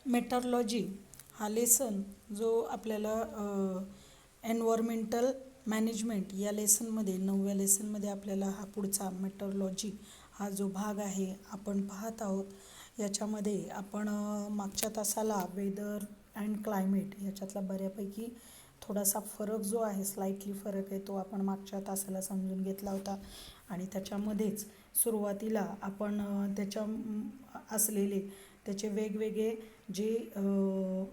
मेटरलॉजी हा लेसन जो आपल्याला एन्व्हायरमेंटल मॅनेजमेंट या लेसनमध्ये 9व्या लेसनमध्ये आपल्याला हा पुढचा मेटरलॉजी हा जो भाग आहे आपण पाहत आहोत. याच्यामध्ये आपण मागच्या तासाला वेदर अँड क्लायमेट याच्यातला बऱ्यापैकी थोडासा फरक जो आहे, स्लाइटली फरक आहे, तो आपण मागच्या तासाला समजून घेतला होता. आणि त्याच्यामध्येच सुरुवातीला आपण असलेले त्याचे वेगवेगळे जे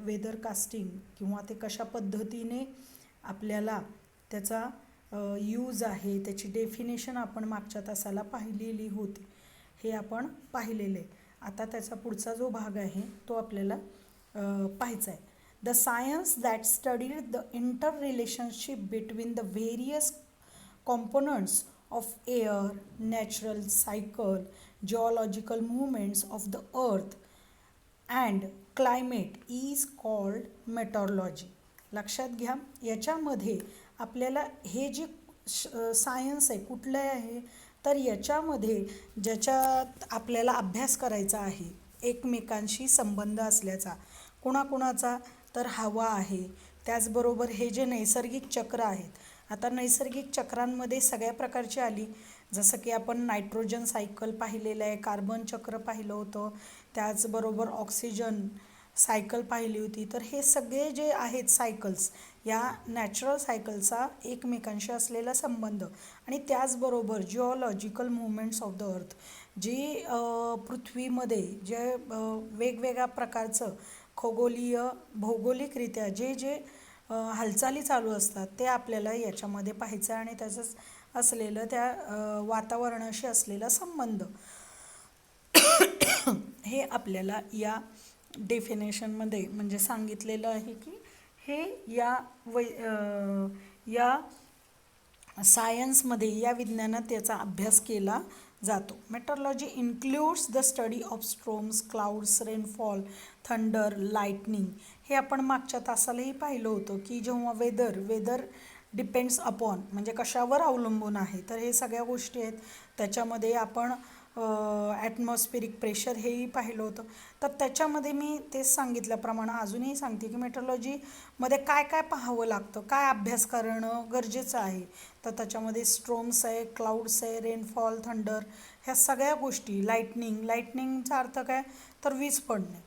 वेदर कास्टिंग किंवा ते कशा पद्धतीने आपल्याला त्याचा यूज आहे, त्याची डेफिनेशन आपण मागच्या तासाला पाहिलेली होती. हे आपण पाहिलेलं आहे. आता त्याचा पुढचा जो भाग आहे तो आपल्याला पाहायचा आहे. The science that studied the inter relationship between the various components of air, natural cycle, geological movements of the earth and climate is called meteorology. लक्षात घ्या, याच्यामध्ये आपल्याला हे जे सायन्स आहे कुठलं आहे, तर याच्यामध्ये ज्याच्यात आपल्याला अभ्यास करायचा आहे एकमेकांशी संबंध असल्याचा, कुणाकुणाचा, तर हवा आहे, त्याचबरोबर हे जे नैसर्गिक चक्र आहेत. आता नैसर्गिक चक्रांमध्ये सगळ्या प्रकारची आली, जसं की आपण नायट्रोजन सायकल पाहिलेलं आहे, कार्बन चक्र पाहिलं होतं, त्याचबरोबर ऑक्सिजन सायकल पाहिली होती. तर हे सगळे जे आहेत सायकल्स, या नॅचरल सायकलचा एकमेकांशी असलेला संबंध, आणि त्याचबरोबर geological movements of the earth, जी पृथ्वीमध्ये जे वेगवेगळ्या प्रकारचं खगोलीय भौगोलिकरित्या जे जे हालचाली चालू असतात ते आपल्याला याच्यामध्ये पाहायचं, आणि त्याचंच असलेलं त्या वातावरणाशी असलेला संबंध हे आपल्याला या डेफिनेशनमध्ये म्हणजे सांगितलेलं आहे की हे या सायन्समध्ये, या विज्ञानात याचा अभ्यास केला जातो. Meteorology includes the study of storms, clouds, rainfall, thunder, lightning. हे आपण मागच्या तासालाही पाहिलं होतं की जेव्हा वेदर डिपेंड्स अपॉन म्हणजे कशावर अवलंबून आहे, तर हे सगळ्या गोष्टी आहेत. त्याच्यामध्ये आपण ॲटमॉस्फेरिक प्रेशर हेही पाहिलं होतं. तर त्याच्यामध्ये मी तेच सांगितल्याप्रमाणे अजूनही सांगते की मेट्रोलॉजीमध्ये काय काय पाहावं लागतं, काय अभ्यास करणं गरजेचं आहे. तर त्याच्यामध्ये स्ट्रोम्स आहे, क्लाउड्स आहे, रेनफॉल, थंडर, ह्या सगळ्या गोष्टी, लाईटनिंगचा अर्थ काय, तर वीज पडणे.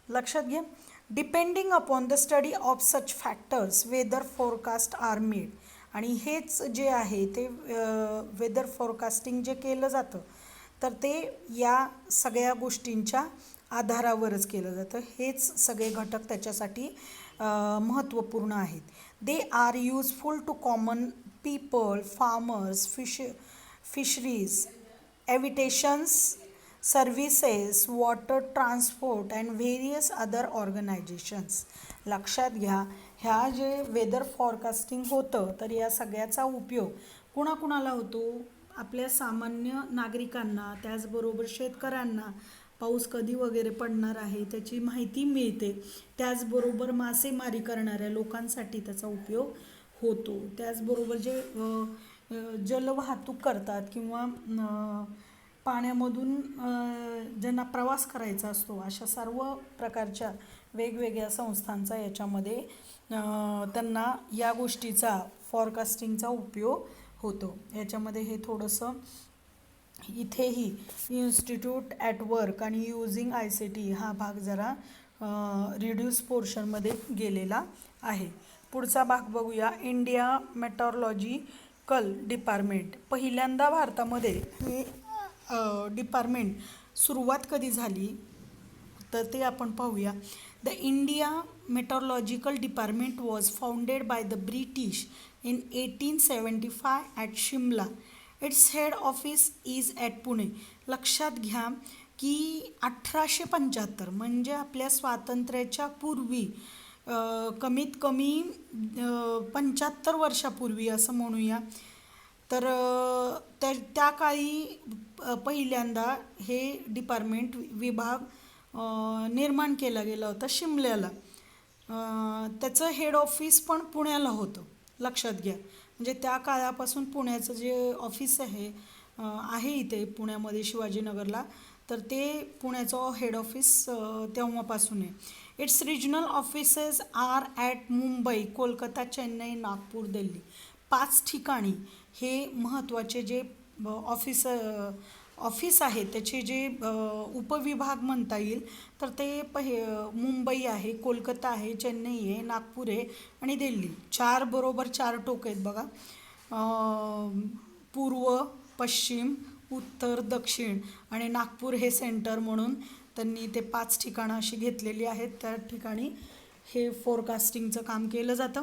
लक्षात घ्या. Depending upon the study of such factors weather forecast are made. आणि हेच जे आहे ते वेदर फोरकास्टिंग जे केलं जातं, तर ते या सगळ्या गोष्टींच्या आधारावरच केलं जातं. हेच सगळे घटक त्याच्यासाठी महत्त्वपूर्ण आहेत. They are useful to common people, farmers, fisheries, aviations, services, water transport and various other organisations. लक्षात घ्या, ह्या जे वेदर फॉरकास्टिंग होतं, तर या सगळ्याचा उपयोग कुणाकुणाला होतो, आपल्या सामान्य नागरिकांना, त्याचबरोबर शेतकऱ्यांना पाऊस कधी वगैरे पडणार आहे त्याची माहिती मिळते. त्याचबरोबर मासेमारी करणाऱ्या लोकांसाठी त्याचा उपयोग होतो. त्याचबरोबर जे जलवाहतूक करतात किंवा पाण्यामधून ज्यांना प्रवास करायचा असतो, अशा सर्व प्रकारच्या वेगवेगळ्या संस्थांचा याच्यामध्ये त्यांना या गोष्टीचा फॉरकास्टिंगचा उपयोग होतो. याच्यामध्ये हे थोडंसं इथेही इन्स्टिट्यूट ॲट वर्क आणि यूजिंग ICT हा भाग जरा रिड्यूस पोर्शनमध्ये गेलेला आहे. पुढचा भाग बघूया. India meteorological department. पहिल्यांदा भारतामध्ये हे डिपार्टमेंट सुरुवात कधी झाली, तर ते आपण पाहूया. The India meteorological department was founded by the British in 1875 at Shimla. Its head office is at Pune. लक्षात घ्या की 1875 म्हणजे आपल्या स्वातंत्र्याच्या पूर्वी कमीत कमी 75 वर्षापूर्वी असं म्हणूया. तर त्या काळी पहिल्यांदा हे डिपार्टमेंट विभाग निर्माण केला गेला होता शिमल्याला. त्याचं हेड ऑफिस पण पुण्याला होतं. लक्षात घ्या, म्हणजे त्या काळापासून पुण्याचं जे ऑफिस आहे इथे पुण्यामध्ये शिवाजीनगरला, तर ते पुण्याचं हेड ऑफिस तेव्हापासून आहे. Its regional offices are at Mumbai, Kolkata, Chennai, Nagpur, Delhi. 5 ठिकाणी हे महत्त्वाचे जे ऑफिस आहे त्याचे जे उपविभाग म्हणता येईल, तर ते मुंबई आहे, कोलकाता आहे, चेन्नई आहे, नागपूर आहे आणि दिल्ली. 4 बरोबर 4 टोक आहेत बघा. पूर्व, पश्चिम, उत्तर, दक्षिण आणि नागपूर हे सेंटर म्हणून त्यांनी ते 5 ठिकाणं अशी घेतलेली आहेत. त्या ठिकाणी हे फोरकास्टिंगचं काम केलं जातं.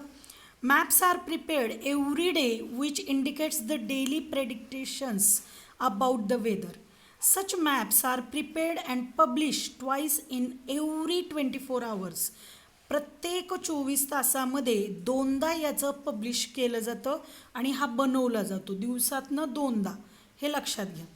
Maps are prepared every day which indicates the daily predictions about the weather. Such maps are prepared and publish twice in every 24 hours. प्रत्येक 24 तासामध्ये 2दा याचं पब्लिश केलं जातं आणि हा बनवला जातो दिवसातनं 2दा, हे लक्षात घ्या.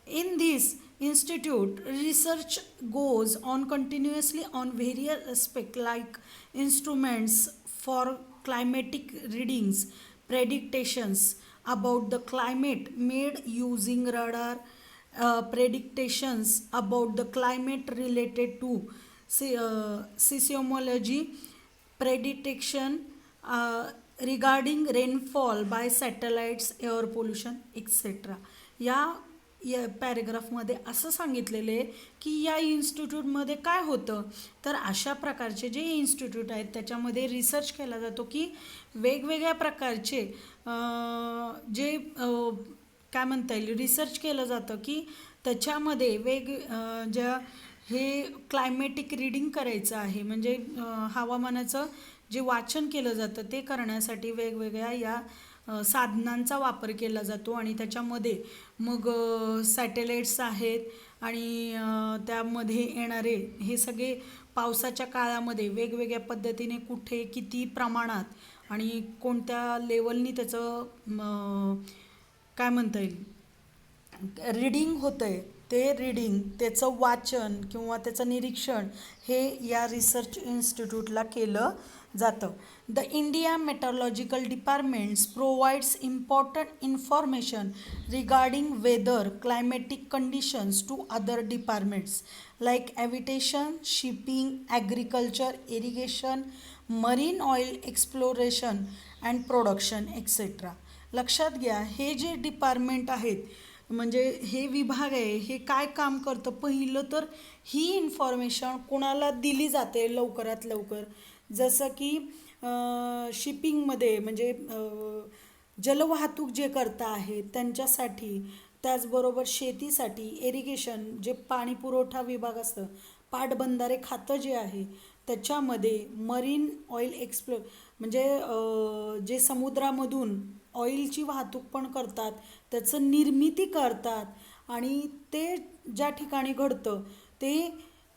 In this institute research goes on continuously on various aspects like instruments for climatic readings, predictions about the climate made using radar, predictions about the climate related to seismology, prediction regarding rainfall by satellites, air pollution, etc. या पॅरेग्राफमध्ये असं सांगितलेलं आहे की या इन्स्टिट्यूटमध्ये काय होतं, तर अशा प्रकारचे जे इन्स्टिट्यूट आहेत त्याच्यामध्ये रिसर्च केला जातो की वेगवेगळ्या प्रकारचे जे काय म्हणता येईल रिसर्च केलं जातं की त्याच्यामध्ये ज्या हे क्लायमेटिक रीडिंग करायचं आहे, म्हणजे हवामानाचं जे वाचन केलं जातं ते करण्यासाठी वेगवेगळ्या या साधनांचा वापर केला जातो आणि त्याच्यामध्ये मग सॅटेलाइट्स आहेत आणि त्यामध्ये येणारे हे सगळे पावसाच्या काळामध्ये वेगवेगळ्या पद्धतीने कुठे किती प्रमाणात आणि कोणत्या लेवलनी त्याचं काय म्हणता येईल रीडिंग होतं आहे, ते रीडिंग त्याचं वाचन किंवा त्याचं निरीक्षण हे या रिसर्च इन्स्टिट्यूटला केलं जातं. The India meteorological departments provides important information regarding weather climatic conditions to other departments like aviation, shipping, agriculture, irrigation, marine oil exploration and production etcetera. लक्षात घ्या, हे जे डिपार्टमेंट आहेत म्हणजे हे विभाग आहे हे काय काम करतं, पहिलं तर ही इन्फॉर्मेशन कोणाला दिली जाते लवकरात लवकर, जसं की शिपिंगमध्ये म्हणजे जलवाहतूक जे करता आहेत त्यांच्यासाठी, त्याचबरोबर शेतीसाठी, इरिगेशन जे पाणी पुरवठा विभाग असतं, पाटबंधारे खातं जे आहे त्याच्यामध्ये, मरीन ऑइल म्हणजे जे समुद्रामधून ऑइलची वाहतूक पण करतात, त्याचं निर्मिती करतात आणि ते ज्या ठिकाणी घडतं ते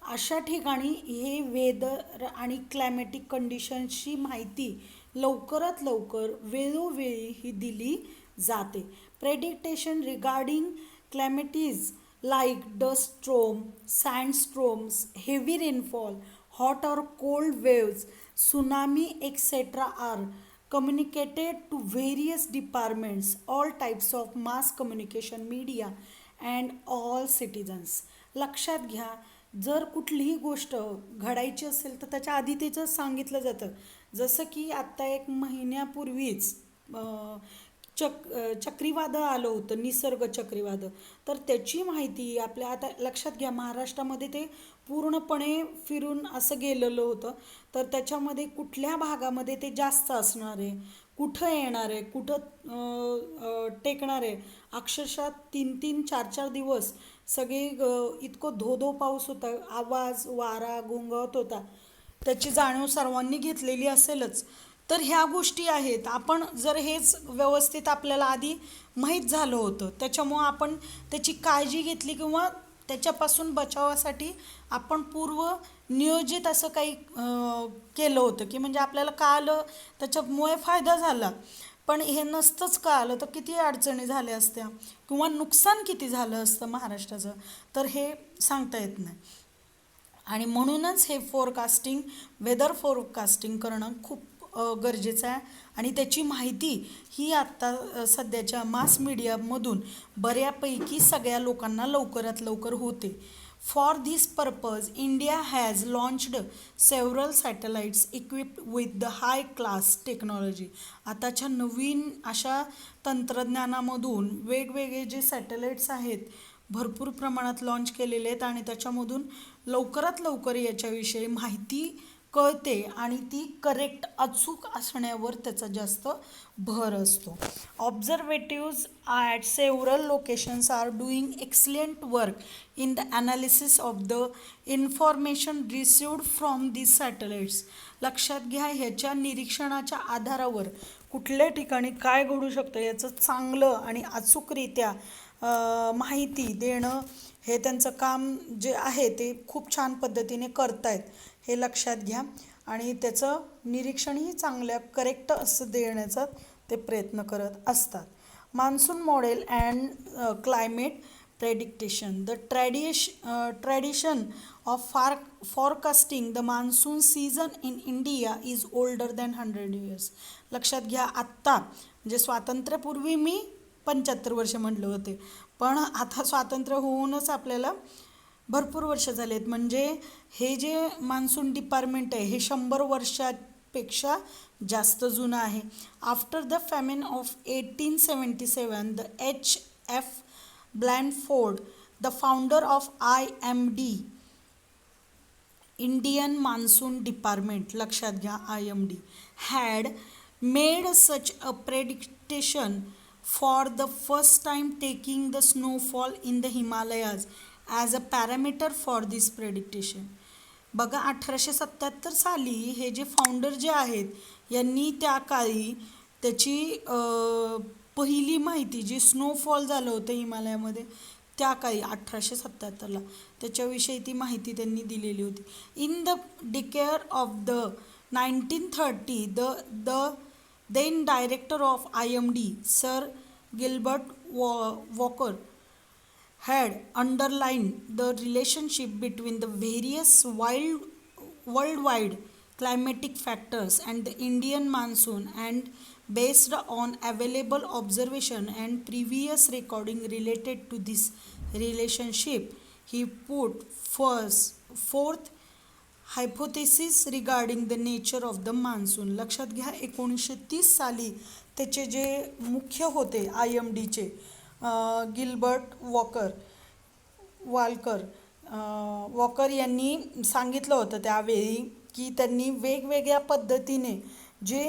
अशा ठिकाणी हे वेदर आणि क्लायमॅटिक कंडिशन्सची माहिती लवकरात लवकर वेळोवेळी ही दिली जाते. Prediction regarding calamities like dust storm, sand storms, heavy rainfall, hot or cold waves, tsunami, etc. are communicated to various departments, all types of mass communication media and all citizens. लक्षात घ्या, जर कुठलीही गोष्ट घडायची असेल तर त्याच्या आधी त्याचं सांगितलं जातं. जसं की आत्ता 1 महिन्यापूर्वीच चक्रीवादळ आलं होतं, निसर्ग चक्रीवादळ, तर त्याची माहिती आपल्या आता लक्षात घ्या, महाराष्ट्रामध्ये ते पूर्णपणे फिरून असं गेलेलं होतं, तर त्याच्यामध्ये कुठल्या भागामध्ये ते जास्त असणार आहे, कुठं येणार आहे, कुठं टेकणार आहे, अक्षरशः 3-3, 4-4 दिवस सगळे इतकं धो पाऊस होता, आवाज वारा घोंघावत होता, त्याची जाणीव सर्वांनी घेतलेली असेलच. तर ह्या गोष्टी आहेत, आपण जर हेच व्यवस्थित आपल्याला आधी माहीत झालं होतं त्याच्यामुळं आपण त्याची काळजी घेतली किंवा त्याच्यापासून बचावासाठी आपण पूर्व नियोजित असं काही केलं होतं की म्हणजे आपल्याला कळलं त्याच्यामुळे फायदा झाला, पण हे नसतंच कळलं तर किती अडचणी झाल्या असत्या किंवा नुकसान किती झालं असतं महाराष्ट्राचं, तर हे सांगता येत नाही. आणि म्हणूनच हे फोरकास्टिंग, वेदर फोरकास्टिंग करणं खूप गरजेचं आहे आणि त्याची माहिती ही आत्ता सध्याच्या मास मीडियामधून बऱ्यापैकी सगळ्या लोकांना लवकरात लवकर होते. For this purpose India has launched several satellites equipped with the high class technology. आताच्या नवीन अशा तंत्रज्ञानामधून वेगवेगळे जे सॅटेलाइट्स आहेत भरपूर प्रमाणात लॉन्च केलेले आहेत आणि त्याच्यामधून लवकरात लवकर याच्याविषयी माहिती कळते आणि ती करेक्ट अचूक असण्यावर त्याचा जास्त भर असतो. Observatories at several locations are doing excellent work in the analysis of the information received from this satellites. लक्षात घ्या, ह्याच्या निरीक्षणाच्या आधारावर कुठल्या ठिकाणी काय घडू शकतं याचं चांगलं आणि अचूकरित्या माहिती देणं हे त्यांचं काम जे आहे ते खूप छान पद्धतीने करतायत हे लक्षात घ्या आणि त्याचं निरीक्षणही चांगल्या करेक्ट असं देण्याचा ते प्रयत्न करत असतात. Monsoon model and climate prediction. The tradition of forecasting the monsoon season in India is older than 100 years. लक्षात घ्या, आत्ता म्हणजे स्वातंत्र्यापूर्वी मी 75 वर्ष म्हटलं होते, पण आता स्वातंत्र्य होऊनच आपल्याला भरपूर वर्ष झाले आहेत. म्हणजे हे जे मान्सून डिपार्टमेंट आहे हे 100 वर्षापेक्षा जास्त जुनं आहे. After the famine of 1877 the H.F. Blanford, the founder of IMD Indian monsoon department, लक्षात घ्या IMD, had made such a prediction for the first time, taking the snowfall in the Himalayas as a parameter for this prediction. बघा, 1877 साली हे जे founder जे आहेत यांनी त्या काळी त्याची पहिली माहिती जी स्नोफॉल झालं होतं हिमालयामध्ये त्या काळी 1877ला त्याच्याविषयी ती माहिती त्यांनी दिलेली होती. In the decade of the 1930 the then director of IMD sir Gilbert Walker had underlined the relationship between the various worldwide climatic factors and the Indian monsoon, and based on available observation and previous recording related to this relationship, he put forth hypothesis regarding the nature of the monsoon. लक्षात घ्या, 1930 साली त्याचे जे मुख्य होते IMDचे Gilbert walker यांनी सांगितलं होतं त्यावेळी की त्यांनी वेगवेगळ्या पद्धतीने जे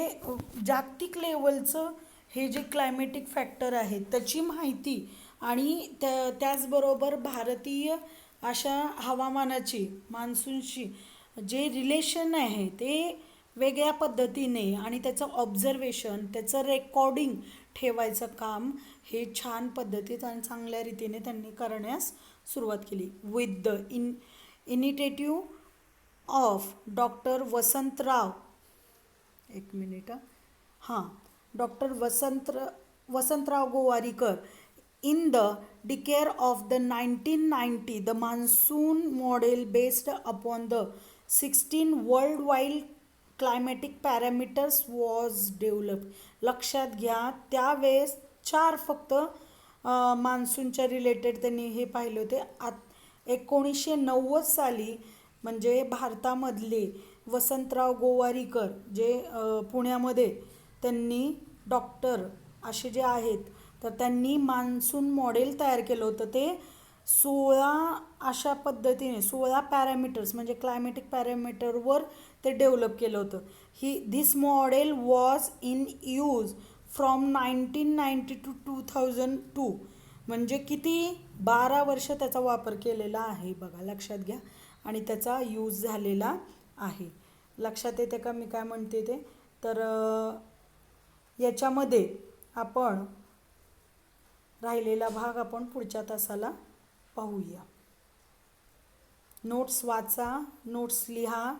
जागतिक लेवलचं हे जे क्लायमेटिक फॅक्टर आहेत त्याची माहिती आणि त्याचबरोबर भारतीय अशा हवामानाची मान्सूनशी जे रिलेशन आहे ते वेगळ्या पद्धतीने आणि त्याचं ऑब्झर्वेशन त्याचं रेकॉर्डिंग ठेवायचं काम हे छान पद्धतीत आणि चांगल्या रीतीने त्यांनी करण्यास सुरुवात केली. With the initiative of doctor Vasantrao doctor Vasantrao Gowariker. In the decade of the 1990, the monsoon model based upon the 16 worldwide climatic parameters was developed. लक्षात घ्या, त्यावेळेस 4 फक्त मान्सूनच्या रिलेटेड त्यांनी हे पाहिले होते. 1990 साली म्हणजे भारतामधले वसंतराव गोवारीकर जे पुण्यामध्ये त्यांनी डॉक्टर असे जे आहेत तर त्यांनी मान्सून मॉडेल तयार केलं होतं. ते 16 अशा पद्धतीने 16 पॅरामीटर्स म्हणजे क्लायमॅटिक पॅरामीटरवर ते डेव्हलप केलं होतं. This model was in use from 1990 to 2002. म्हणजे किती 12 वर्ष त्याचा वापर केलेला आहे बघा, लक्षात घ्या, आणि त्याचा यूज झालेला आहे. लक्षात येते का मी काय म्हणते ते? तर याच्यामध्ये आपण राहिलेला भाग आपण पुढच्या तासाला पाहूया. नोट्स वाचा, नोट्स लिहा.